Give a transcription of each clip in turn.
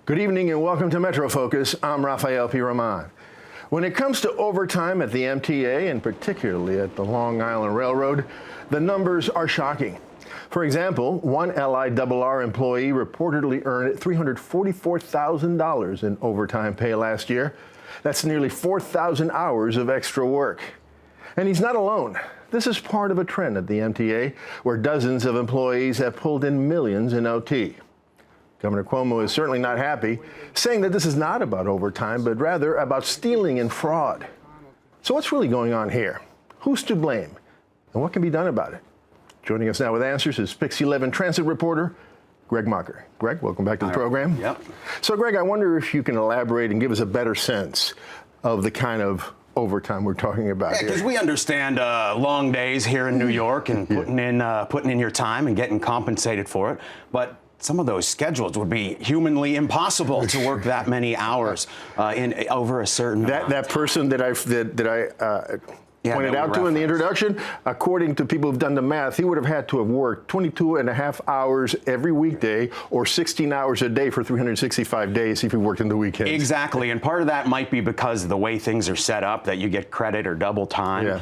Good evening and welcome to Metro Focus. I'm Rafael P. Roman. When it comes to overtime at the MTA, and particularly at the Long Island Railroad, the numbers are shocking. For example, one LIRR employee reportedly earned $344,000 in overtime pay last year. That's nearly 4,000 hours of extra work. And he's not alone. This is part of a trend at the MTA, where dozens of employees have pulled in millions in OT. Governor Cuomo is certainly not happy, saying that this is not about overtime, but rather about stealing and fraud. So what's really going on here? Who's to blame? And what can be done about it? Joining us now with answers is Pix 11 transit reporter Greg Mocker. Greg, welcome back to the program. Yep. So, Greg, I wonder if you can elaborate and give us a better sense of the kind of overtime we're talking about here. Because we understand long days here in New York and putting in your time and getting compensated for it, but some of those schedules would be humanly impossible to work that many hours in over a certain that person that I pointed out to in the introduction, according to people who've done the math, he would have had to have worked 22 and a half hours every weekday or 16 hours a day for 365 days if he worked in the weekends. Exactly, and part of that might be because of the way things are set up, that you get credit or double time. Yeah.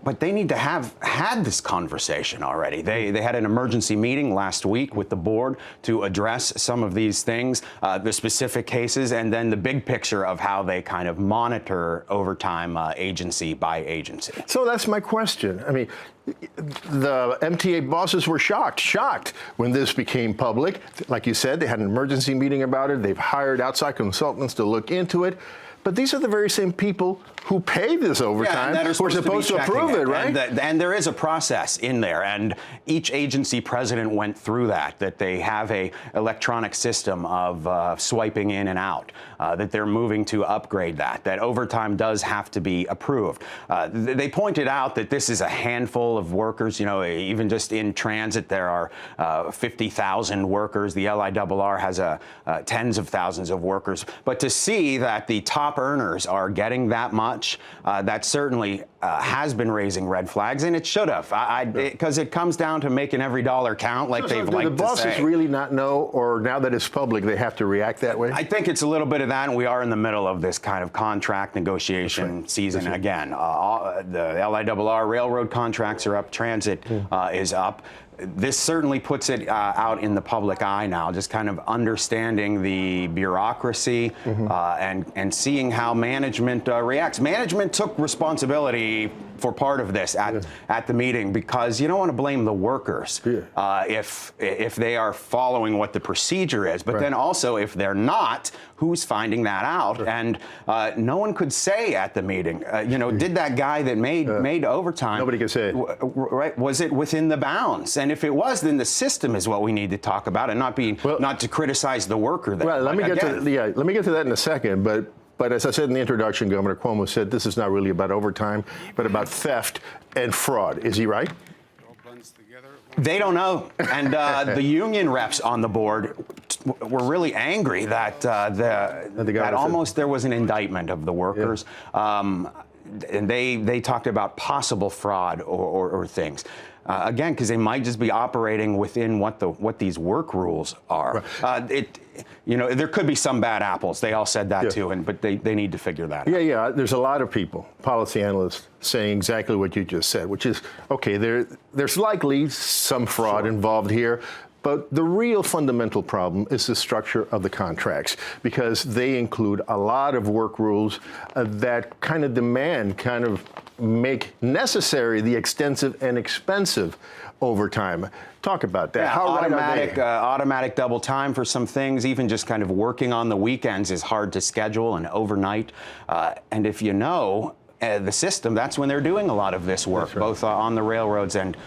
But they need to have had this conversation already. They had an emergency meeting last week with the board to address some of these things, the specific cases, and then the big picture of how they kind of monitor overtime agency by agency. So that's my question. I mean, the MTA bosses were shocked when this became public. Like you said, they had an emergency meeting about it. They've hired outside consultants to look into it. But these are the very same people who pay this overtime, who are supposed to approve it, right? And there is a process in there, and each agency president went through that they have a electronic system of swiping in and out, that they're moving to upgrade that overtime does have to be approved. They pointed out that this is a handful of workers. You know, even just in transit, there are 50,000 workers. The LIRR has tens of thousands of workers. But to see that the top earners are getting that much, that certainly has been raising red flags, and it should have, because it comes down to making every dollar count, like they've liked to say. Do the bosses really not know, or now that it's public, they have to react that way? I think it's a little bit of that, and we are in the middle of this kind of contract negotiation season again. The LIRR railroad contracts are up, transit is up. This certainly puts it out in the public eye now, just kind of understanding the bureaucracy and seeing how management reacts. Management took responsibility for part of this at the meeting, because you don't want to blame the workers if they are following what the procedure is, but then also if they're not, who's finding that out? And no one could say at the meeting, did that guy that made overtime? Nobody could say. Right? Was it within the bounds? And if it was, then the system is what we need to talk about, and not to criticize the worker. Well, let me get to that in a second, But as I said in the introduction, Governor Cuomo said this is not really about overtime, but about theft and fraud. Is he right? They don't know. And the union reps on the board were really angry that there was an indictment of the workers. Yeah. And they talked about possible fraud or things. Again, because they might just be operating within what these work rules are. Right. There could be some bad apples. They all said that too, but they need to figure that out. Yeah. There's a lot of people, policy analysts, saying exactly what you just said, which is, okay, there's likely some fraud involved here. But the real fundamental problem is the structure of the contracts, because they include a lot of work rules that kind of make necessary the extensive and expensive overtime. Talk about that. Yeah, how automatic double time for some things. Even just kind of working on the weekends is hard to schedule, and overnight. And if you know the system, that's when they're doing a lot of this work, both on the railroads and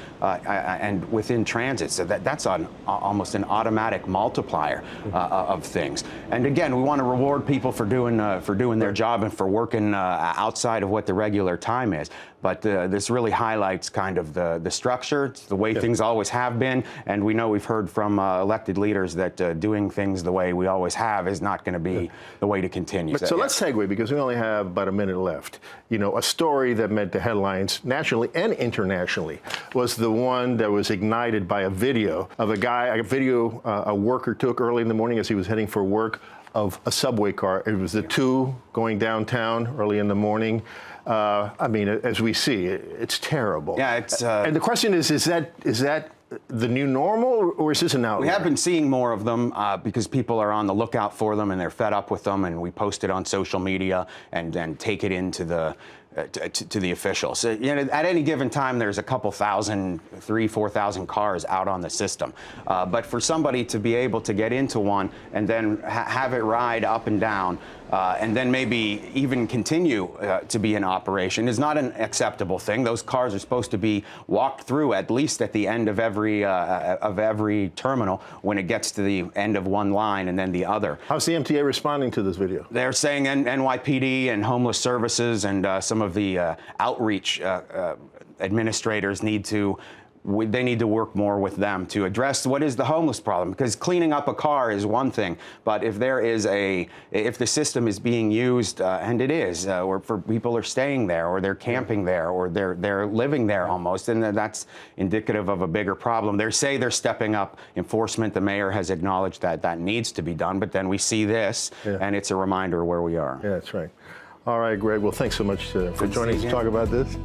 within transit. So that's almost an automatic multiplier of things. And again, we want to reward people for doing their job and for working outside of what the regular time is. But this really highlights kind of the structure. It's the way things always have been. And we know we've heard from elected leaders that doing things the way we always have is not going to be the way to continue. So let's segue, because we only have about a minute left. A story that made the headlines nationally and internationally was the one that was ignited by a video of a worker took early in the morning as he was heading for work of a subway car. It was the two going downtown early in the morning. I mean, as we see, it's terrible. Yeah, it's. And the question is that the new normal, or is this an outlier? We have been seeing more of them because people are on the lookout for them and they're fed up with them, and we post it on social media and then take it into the to the officials. So, you know, at any given time, there's a couple thousand, 3,000-4,000 cars out on the system. But for somebody to be able to get into one and then have it ride up and down, and then maybe even continue to be in operation is not an acceptable thing. Those cars are supposed to be walked through at least at the end of every terminal when it gets to the end of one line and then the other. How's the MTA responding to this video? They're saying NYPD and Homeless Services and some of the outreach administrators need to work more with them to address what is the homeless problem, because cleaning up a car is one thing, but if the system is being used, and it is, or for people are staying there, or they're camping there, or they're living there almost, and that's indicative of a bigger problem. They say they're stepping up enforcement. The mayor has acknowledged that needs to be done, but then we see this, and it's a reminder where we are. Yeah, that's right. All right, Greg. Well, thanks so much for joining us to talk about this.